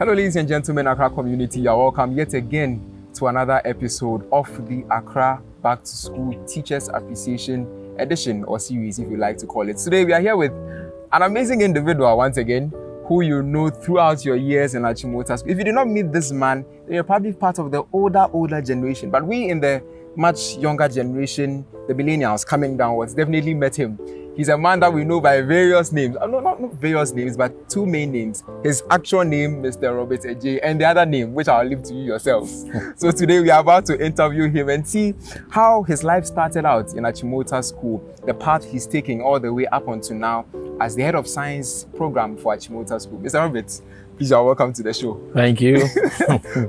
Hello, ladies and gentlemen, Accra community. You are welcome yet again to another episode of the Accra Back to School Teachers Appreciation Edition, or series, if you like to call it. Today, we are here with an amazing individual once again, who you know throughout your years in Achimota School. If you did not meet this man, then you're probably part of the older generation. But we in the much younger generation, the millennials coming downwards, definitely met him. He's a man that we know by various names. Not various names, but two main names. His actual name, Mr. Robert Adjei, and the other name, which I'll leave to you yourselves. So today we are about to interview him and see how his life started out in Achimota School, the path he's taking all the way up until now as the head of science program for Achimota School. Mr. Robert, please, you are welcome to the show. Thank you.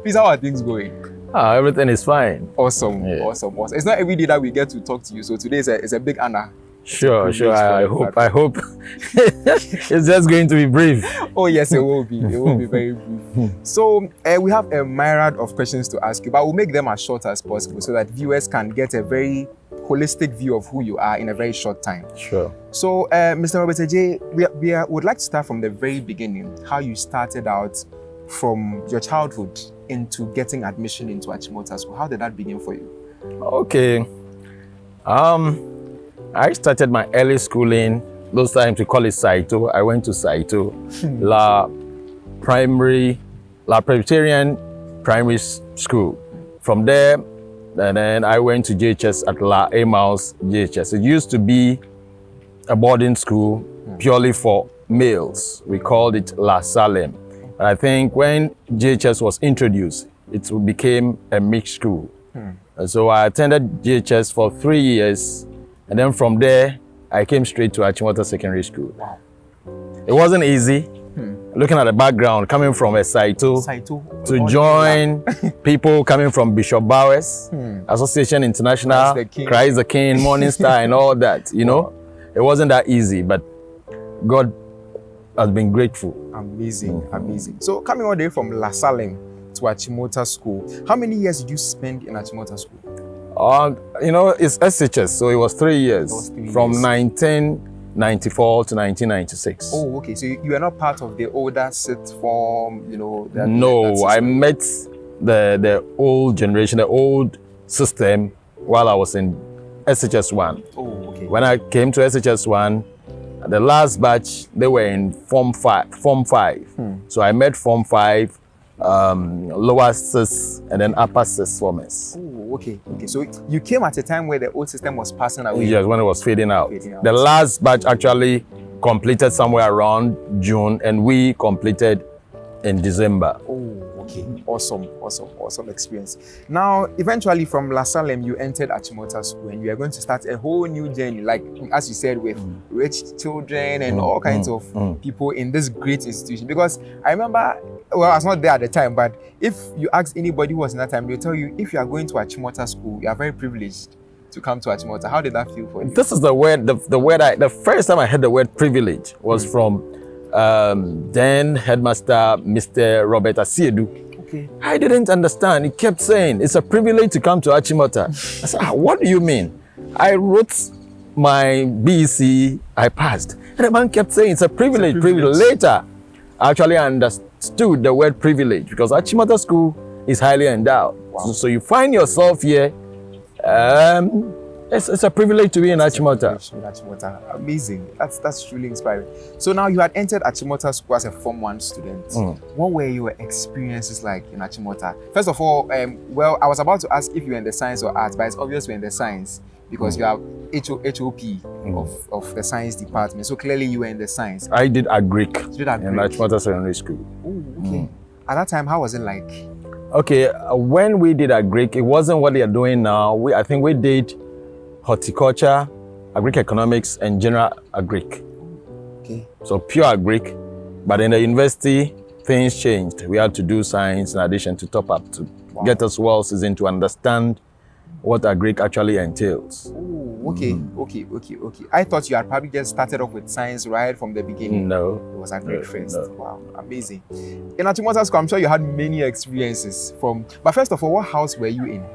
Please, how are things going? Everything is fine. Awesome, yeah. Awesome. It's not every day that we get to talk to you, so today is a big honor. Sure. I hope it's just going to be brief. Oh yes, it will be. It will be very brief. So we have a myriad of questions to ask you, but we'll make them as short as possible so that viewers can get a very holistic view of who you are in a very short time. Sure. So, Mr. Robert Adjei, we would like to start from the very beginning, how you started out from your childhood into getting admission into Achimota School. How did that begin for you? Okay. I started my early schooling, those times we call it Syto. I went to Syto, La Presbyterian Primary School. From there, and then I went to JHS at La Emaus JHS. It used to be a boarding school purely for males. We called it La Salem. And I think when JHS was introduced, it became a mixed school. And so I attended JHS for 3 years. And then from there, I came straight to Achimota Secondary School. Wow. It wasn't easy. Looking at the background, coming from a Syto to join people coming from Bishop Bowers, Association International, Christ the King, Morning Star, and all that, you know. It wasn't that easy, but God has been grateful. Amazing, amazing. So coming all the way from La Salem to Achimota School, how many years did you spend in Achimota School? You know, it's SHS, so it was 3 years, from 1994 to 1996. Oh, okay. So you are not part of the older sixth form, you know? No, I met the old generation, the old system while I was in SHS 1. Oh, okay. When I came to SHS 1, the last batch, they were in Form 5. So I met Form 5, lower sis, and then upper sis formers. Oh, okay. So you came at a time where the old system was passing away. Yes, when it was fading out. The last batch actually completed somewhere around June, and we completed in December. Oh, okay. Awesome experience. Now, eventually from La Salem, you entered Achimota School, and you are going to start a whole new journey, like as you said, with rich children and all kinds of people in this great institution. Because I remember, well, I was not there at the time, but if you ask anybody who was in that time, they'll tell you, if you are going to Achimota School, you are very privileged to come to Achimota. How did that feel for you? This is the word, the first time I heard the word privilege was from then headmaster, Mr. Robert Asiedu. Okay. I didn't understand. He kept saying, it's a privilege to come to Achimota. I said, what do you mean? I wrote my BEC, I passed. And the man kept saying, it's a privilege. Later, actually I understood the word privilege because Achimota School is highly endowed. Wow. So you find yourself here, it's a privilege to be in Achimota. Amazing. That's truly inspiring. So now you had entered Achimota School as a Form 1 student. What were your experiences like in Achimota? First of all, well, I was about to ask if you were in the science or arts, but it's obvious you're in the science because you have HOP of the science department. So clearly you were in the science. I did agric in Achimota Secondary School. Oh, okay. At that time, how was it like? Okay, when we did agric, it wasn't what they are doing now. I think we did horticulture, agric economics, and general agric. Okay. So pure agric, but in the university, things changed. We had to do science in addition to top up to get us well seasoned to understand what agric actually entails. Oh, okay. I thought you had probably just started off with science right from the beginning. No. It was agric first. No. Wow, amazing. In Achimota School, I'm sure you had many experiences but first of all, what house were you in?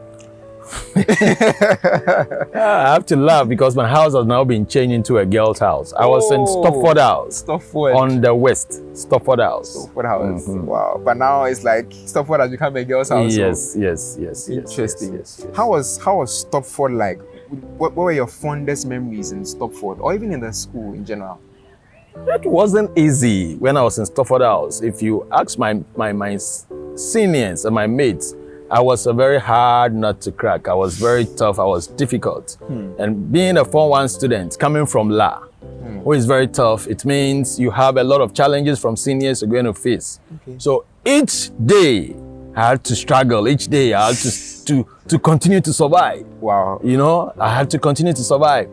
I have to laugh because my house has now been changed into a girl's house. I was in Stopford House. Stopford. On the west. Stopford House. Stopford House. Wow. But now it's like Stopford has become a girl's house. Yes, so. yes. Interesting. Yes. How was Stopford like? What were your fondest memories in Stopford, or even in the school in general? It wasn't easy when I was in Stopford House. If you ask my seniors and my mates, I was a very hard nut to crack. I was very tough. I was difficult. And being a Form 1 student coming from La, who is very tough, it means you have a lot of challenges from seniors you're going to face. Okay. So each day I had to struggle. Each day I had to continue to survive. Wow. You know, I had to continue to survive.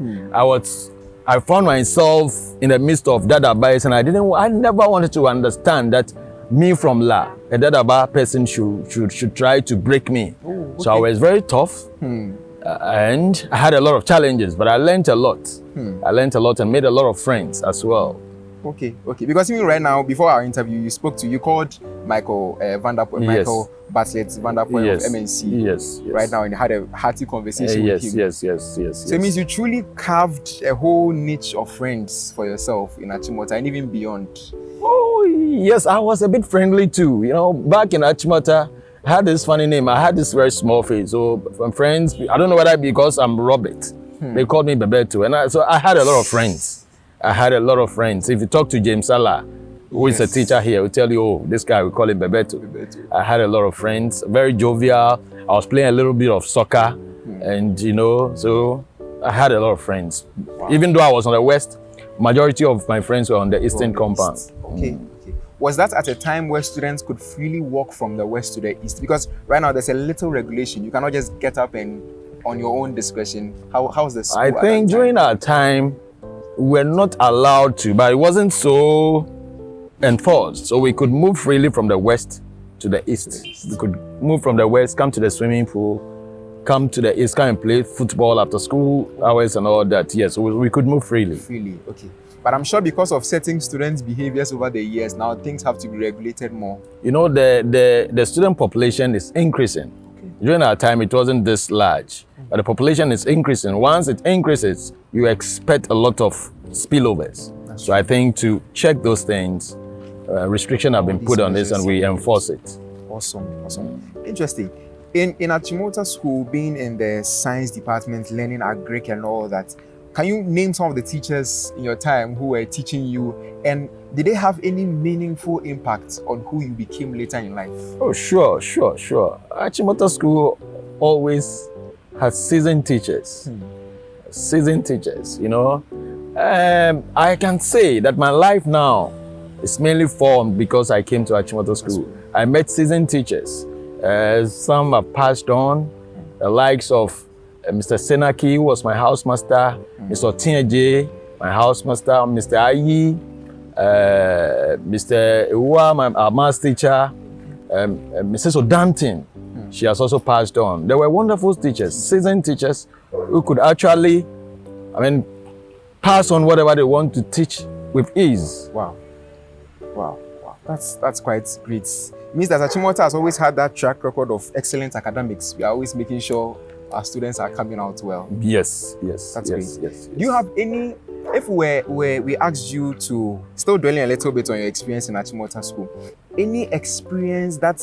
I found myself in the midst of Dadabais, and I never wanted to understand that me from La, a Dadaba person should try to break me. Ooh, okay. So I was very tough, and I had a lot of challenges, but I learned a lot. I learned a lot and made a lot of friends as well. Okay. Because even right now, before our interview, you called Michael Vanderpoel, yes. Michael Bartlett Vanderpoel of MNC. Yes. Right now, and had a hearty conversation with him. Yes. So it means you truly carved a whole niche of friends for yourself in Achimota and even beyond. Oh, yes, I was a bit friendly too. You know, back in Achimota, I had this funny name. I had this very small face. So from friends, I don't know whether because I'm Robert. They called me Bebeto. And so I had a lot of friends. If you talk to James Salah, who is a teacher here, will tell you, oh, this guy, we call him Bebeto. I had a lot of friends, very jovial. I was playing a little bit of soccer. And, you know, so I had a lot of friends. Wow. Even though I was on the west, majority of my friends were on the eastern compound. Okay. Was that at a time where students could freely walk from the west to the east? Because right now there's a little regulation. You cannot just get up and on your own discretion. How's the school? I think during our time, we're not allowed to, but it wasn't so enforced. So we could move freely from the west to the east. We could move from the west, come to the swimming pool, come to the east, come and play football after school hours and all that. Yes, we could move freely. Okay. But I'm sure because of certain students' behaviors over the years, now things have to be regulated more. You know, the student population is increasing. Okay. During our time, it wasn't this large, but the population is increasing. Once it increases, you expect a lot of spillovers. So I think to check those things, restrictions have been put on this and we enforce it. Awesome. Interesting. In Achimota School, being in the science department, learning agric and all that, can you name some of the teachers in your time who were teaching you, and did they have any meaningful impact on who you became later in life? Oh, sure. Achimota School always has seasoned teachers. You know. I can say that my life now is mainly formed because I came to Achimota School. I met seasoned teachers. Some have passed on, the likes of Mr. Senaki, who was my housemaster, Mr. Adjei, my housemaster, Mr. Ayi, Mr. Ewa, our maths teacher, Mrs. Odantin. She has also passed on. They were wonderful teachers, seasoned teachers who could actually, pass on whatever they want to teach with ease. Wow. That's quite great. It means that Achimota has always had that track record of excellent academics. We are always making sure our students are coming out well. Yes. That's great. Yes. Do you have any, if we asked you to, still dwelling a little bit on your experience in Achimota School, any experience that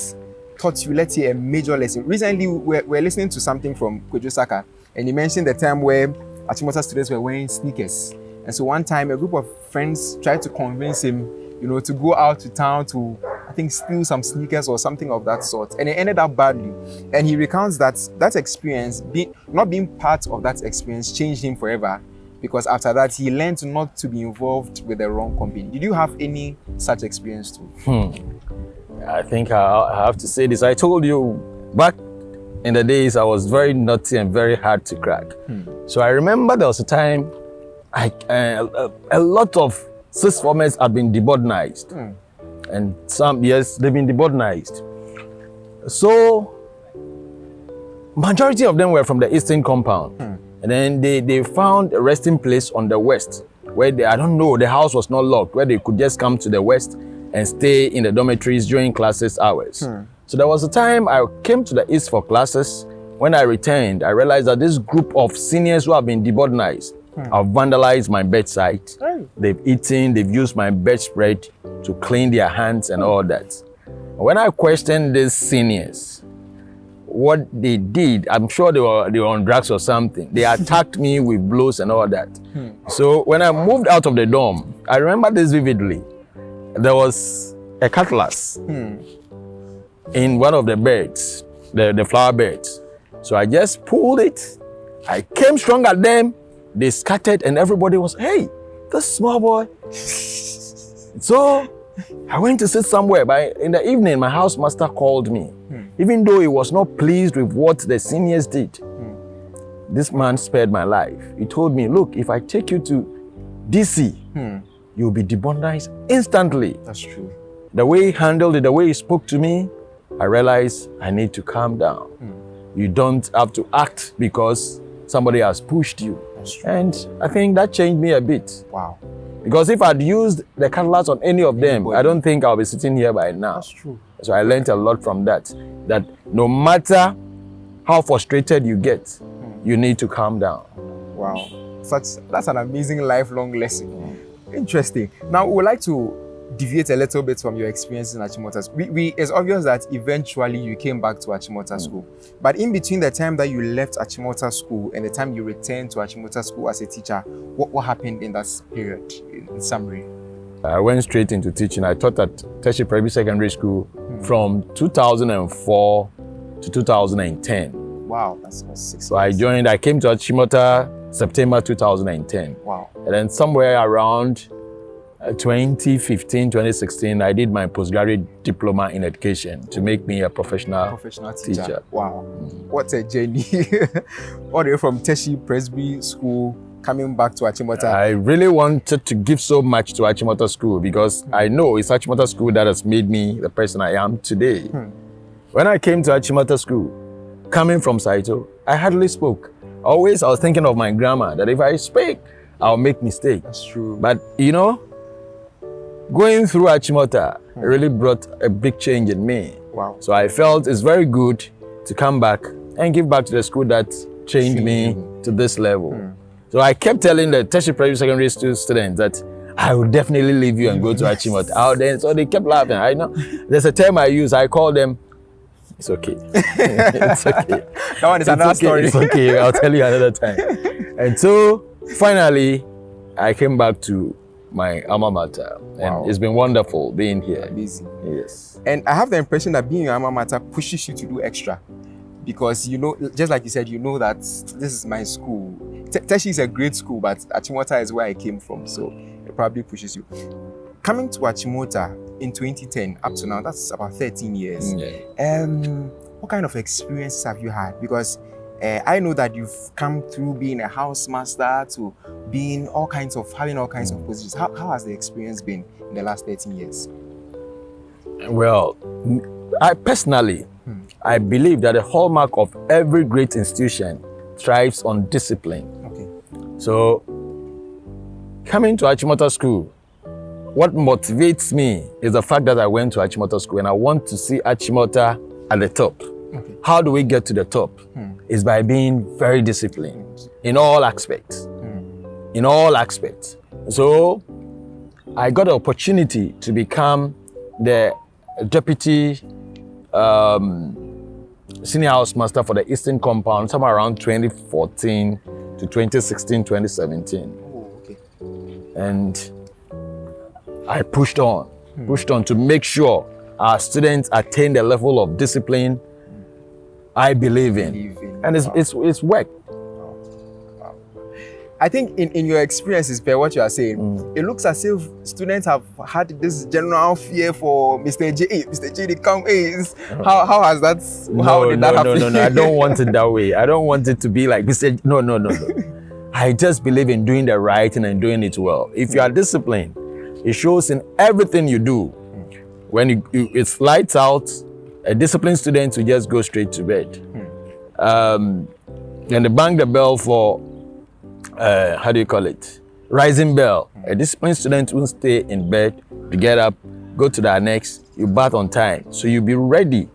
taught you, let's say, a major lesson? Recently, we're listening to something from Kojo Saka, and he mentioned the time where Achimota students were wearing sneakers. And so one time, a group of friends tried to convince him, to go out to town to, I think, steal some sneakers or something of that sort. And it ended up badly. And he recounts that experience, not being part of that experience, changed him forever. Because after that, he learned not to be involved with the wrong company. Did you have any such experience too? I think I have to say this. I told you, back in the days, I was very naughty and very hard to crack. So I remember there was a time, a lot of sixth formers had been deboardized. And some, yes, they've been deboardized. So, majority of them were from the eastern compound. And then they found a resting place on the west, where I don't know, the house was not locked, where they could just come to the west and stay in the dormitories during classes hours. So there was a time I came to the east for classes, when I returned, I realized that this group of seniors who have been debordernized have vandalized my bedside. They've eaten, they've used my bedspread to clean their hands and all that. When I questioned these seniors, what they did, I'm sure they were on drugs or something. They attacked me with blows and all that. So when I moved out of the dorm, I remember this vividly. There was a cutlass in one of the beds, the flower beds. So I just pulled it. I came strong at them. They scattered and everybody was, hey, this small boy. So I went to sit somewhere. In the evening, my housemaster called me. Even though he was not pleased with what the seniors did, this man spared my life. He told me, look, if I take you to DC, you'll be debondized instantly. That's true. The way he handled it, the way he spoke to me, I realized I need to calm down. You don't have to act because somebody has pushed you. And I think that changed me a bit. Wow. Because if I'd used the cutlass on any of them, I don't think I'll be sitting here by now. That's true. So I learned a lot from that. That no matter how frustrated you get, you need to calm down. Wow. That's an amazing lifelong lesson. Interesting. Now, we would like to deviate a little bit from your experiences in Achimota School. It's obvious that eventually you came back to Achimota School. But in between the time that you left Achimota School and the time you returned to Achimota School as a teacher, what happened in that period, in summary? I went straight into teaching. I taught at Tertiary Primary Secondary School from 2004 to 2010. Wow, that's 6 years. So I came to Achimota September 2010. Wow. And then somewhere around 2015, 2016, I did my postgraduate diploma in education to make me a professional teacher. Wow. What a journey. All the way from Tertiary Presby School coming back to Achimota. I really wanted to give so much to Achimota School because I know it's Achimota School that has made me the person I am today. When I came to Achimota School, coming from Syto, I hardly spoke. Always I was thinking of my grandma, that if I speak, I'll make mistakes. That's true. But you know, going through Achimota really brought a big change in me. Wow. So I felt it's very good to come back and give back to the school that changed me to this level. So I kept telling the Tertiary Primary Secondary School students that I will definitely leave you and go to Achimota. So they kept laughing. I know. There's a term I use. I call them, it's okay. It's okay. That one is another story. It's okay. I'll tell you another time. And so finally, I came back to my alma mater. And it's been wonderful being here. Amazing. Yes. And I have the impression that being your alma mater pushes you to do extra. Because you know, just like you said, you know that this is my school. Tertiary is a great school, but Achimota is where I came from. So it probably pushes you. Coming to Achimota in 2010, up to now, that's about 13 years. What kind of experiences have you had? Because I know that you've come through being a housemaster to being having all kinds of positions. How has the experience been in the last 13 years? Well, I personally, I believe that the hallmark of every great institution thrives on discipline. Okay. So, coming to Achimota School, what motivates me is the fact that I went to Achimota School and I want to see Achimota at the top. Okay. How do we get to the top? Is by being very disciplined in all aspects. In all aspects. So, I got the opportunity to become the deputy senior housemaster for the Eastern Compound somewhere around 2014 to 2016, 2017. Oh, okay. And I pushed on to make sure our students attain the level of discipline I believe in. And it's worked. I think in your experiences, per what you are saying, it looks as if students have had this general fear for Mr. J. Hey, Mr. J, they come. Hey, how has that? How did that happen? No. I don't want it that way. I don't want it to be like Mr. No. I just believe in doing the right thing and doing it well. If you are disciplined, it shows in everything you do. When it's lights out, a disciplined student will just go straight to bed. And they bang the bell for how do you call it? Rising bell. A disciplined student won't stay in bed, you get up, go to the annex, you bath on time. So you'll be ready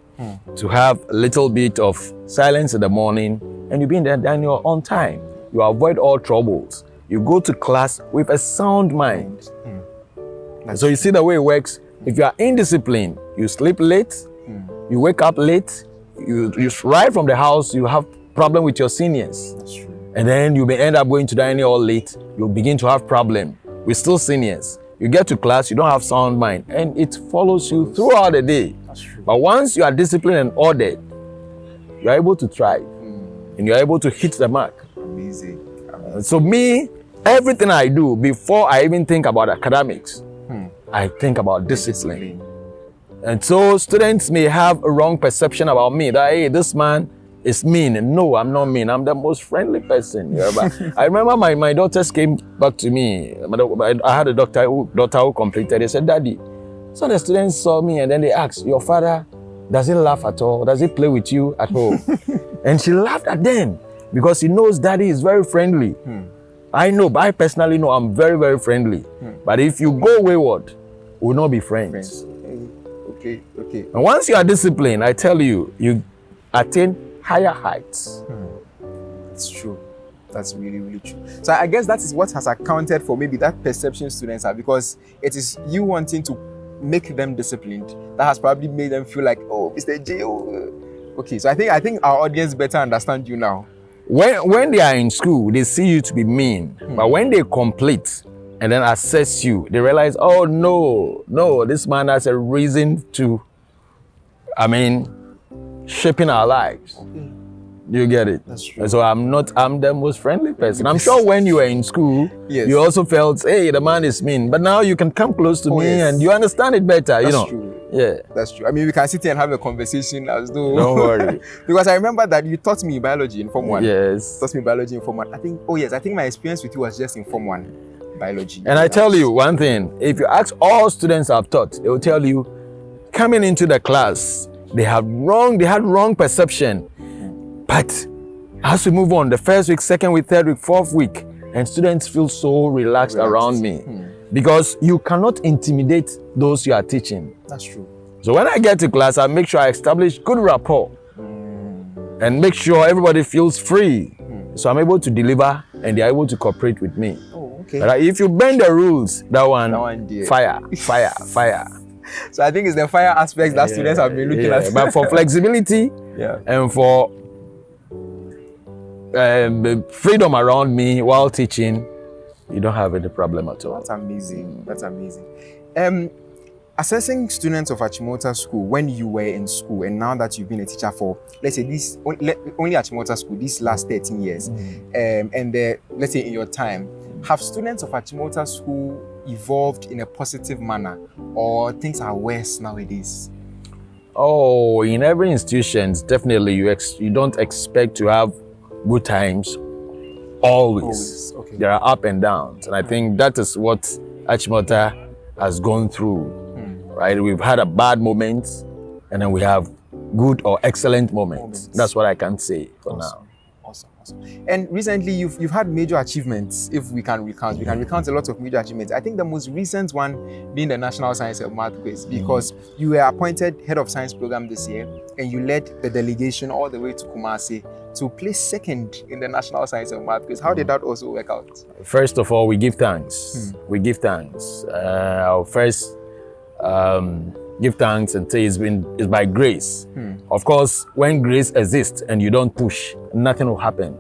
to have a little bit of silence in the morning, and you be in there and you're on time. You avoid all troubles. You go to class with a sound mind. So you see the way it works. If you are indisciplined, you sleep late, you wake up late, you right from the house, you have problem with your seniors. That's true. And then you may end up going to dining hall late, you'll begin to have problem with still seniors. You get to class, you don't have sound mind, and it follows you throughout the day. That's true. But once you are disciplined and ordered, you are able to thrive, and you are able to hit the mark. Amazing. So me, everything I do, before I even think about academics, I think about discipline. And so students may have a wrong perception about me, that, hey, this man is mean. No, I'm not mean. I'm the most friendly person. Yeah, but I remember my daughters came back to me. I had a daughter who completed. They said, Daddy, so the students saw me and then they asked, your father, does he laugh at all? Does he play with you at home? And she laughed at them because he knows Daddy is very friendly. I know, but I personally know I'm very, very friendly. But if you go wayward, we'll not be friends. Okay. And once you are disciplined, I tell you, you attain higher heights. It's true. That's really, really true. So I guess that is what has accounted for maybe that perception students have, because it is you wanting to make them disciplined that has probably made them feel like, oh, Mr. J. Okay, so I think our audience better understand you now. When they are in school, they see you to be mean. But when they complete and then assess you, they realize, oh, no, this man has a reason to, shaping our lives. Okay. You get it? That's true. So I'm the most friendly person. I'm sure when you were in school, yes, you also felt, hey, the man is mean. But now you can come close to me and you understand it better, That's you know. True. Yeah. That's true. We can sit here and have a conversation as though... Don't worry. Because I remember that you taught me biology in Form 1. Yes. Taught me biology in Form 1. I think my experience with you was just in Form 1 biology. And I tell you one thing, if you ask all students I've taught, they will tell you, coming into the class, they had wrong perception. But as we move on, the first week, second week, third week, fourth week, and students feel so relaxed around me. Because you cannot intimidate those you are teaching. That's true. So when I get to class, I make sure I establish good rapport and make sure everybody feels free. So I'm able to deliver and they're able to cooperate with me. Oh, okay. But if you bend the rules, that one fire. So I think it's the fire aspects that students have been looking at. But for flexibility and for freedom around me while teaching, you don't have any problem at all. That's amazing. That's amazing. Assessing students of Achimota School when you were in school and now that you've been a teacher for, let's say, this only Achimota School these last 13 years, let's say in your time, have students of Achimota School evolved in a positive manner, or things are worse nowadays? Oh, in every institution, definitely you don't expect to have good times always. Okay. There are up and downs, and I think that is what Achimota has gone through, right? We've had a bad moment, and then we have good or excellent moments. That's what I can say for now. Awesome. And recently, you've had major achievements. If we can recount, a lot of major achievements. I think the most recent one being the National Science and Math Quiz, because you were appointed head of science program this year, and you led the delegation all the way to Kumasi to place second in the National Science and Math Quiz. How did that also work out? First of all, we give thanks. We give thanks. Our first give thanks and say it's by grace. Of course, when grace exists and you don't push, nothing will happen.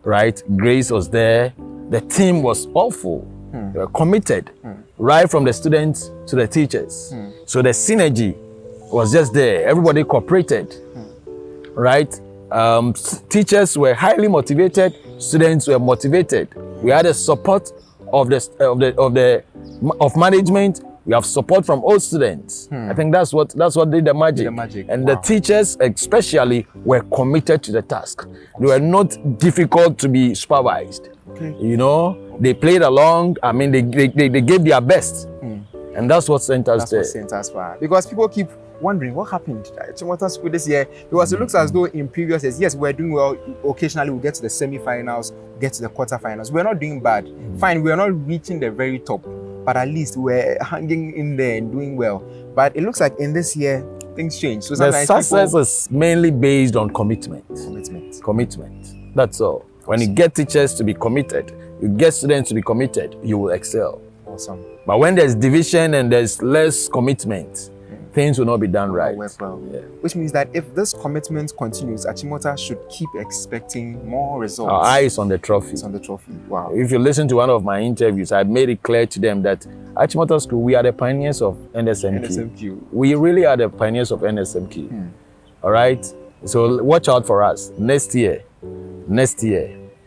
Right? Grace was there. The team was awful. They were committed, right from the students to the teachers. So the synergy was just there. Everybody cooperated. Right? Teachers were highly motivated. Students were motivated. We had the support of management. We have support from all students. I think that's what did the magic. And the teachers especially were committed to the task. They were not difficult to be supervised. Okay. You know, they played along. They gave their best. And that's what sent us there. That's what sent us far. Because people keep wondering what happened at Achimota School this year. Because it looks as though in previous years, yes, we're doing well. Occasionally, we get to the semi-finals, get to the quarterfinals. We're not doing bad. Fine, we're not reaching the very top, but at least we're hanging in there and doing well. But it looks like in this year, things change. So The sometimes success is mainly based on commitment. Commitment. That's all. When you get teachers to be committed, you get students to be committed, you will excel. Awesome. But when there's division and there's less commitment, things will not be done right. Yeah. Which means that if this commitment continues, Achimota should keep expecting more results. Our eyes on the trophy. It's on the trophy. Wow. If you listen to one of my interviews, I made it clear to them that Achimota School, we are the pioneers of NSMQ. We really are the pioneers of NSMQ. All right? So watch out for us. Next year,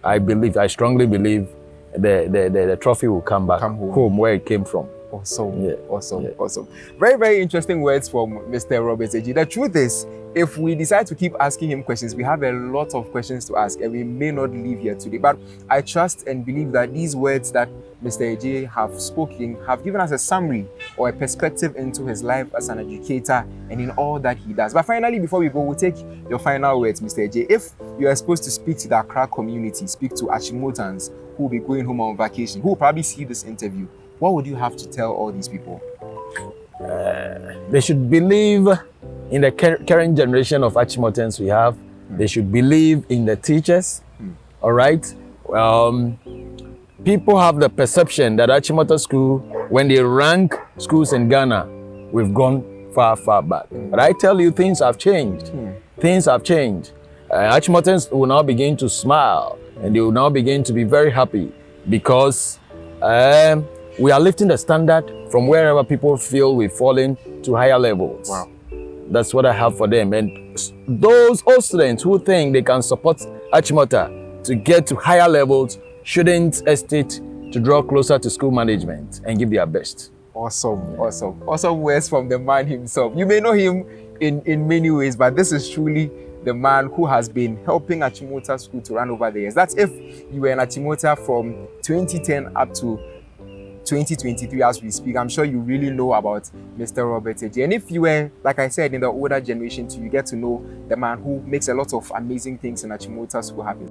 I strongly believe the trophy will come back home where it came from. Awesome. Yeah. Awesome. Very, very interesting words from Mr. Robert Adjei. The truth is, if we decide to keep asking him questions, we have a lot of questions to ask and we may not leave here today. But I trust and believe that these words that Mr. Adjei have spoken have given us a summary or a perspective into his life as an educator and in all that he does. But finally, before we go, we'll take your final words, Mr. Adjei. If you are supposed to speak to the Accra community, speak to Achimotans who will be going home on vacation, who will probably see this interview, what would you have to tell all these people? They should believe in the current generation of Achimotans we have. They should believe in the teachers. All right? People have the perception that Achimota School, when they rank schools in Ghana, we've gone far, far back. But I tell you, things have changed. Things have changed. Achimotans will now begin to smile and they will now begin to be very happy because we are lifting the standard from wherever people feel we've fallen to higher levels. Wow. That's what I have for them. And those old students who think they can support Achimota to get to higher levels shouldn't hesitate to draw closer to school management and give their best. Awesome words from the man himself. You may know him in many ways, but this is truly the man who has been helping Achimota School to run over the years. That's if you were in Achimota from 2010 up to 2023 as we speak. I'm sure you really know about Mr. Robert Adjei. And if you were, like I said, in the older generation too, you get to know the man who makes a lot of amazing things in Achimota School happen.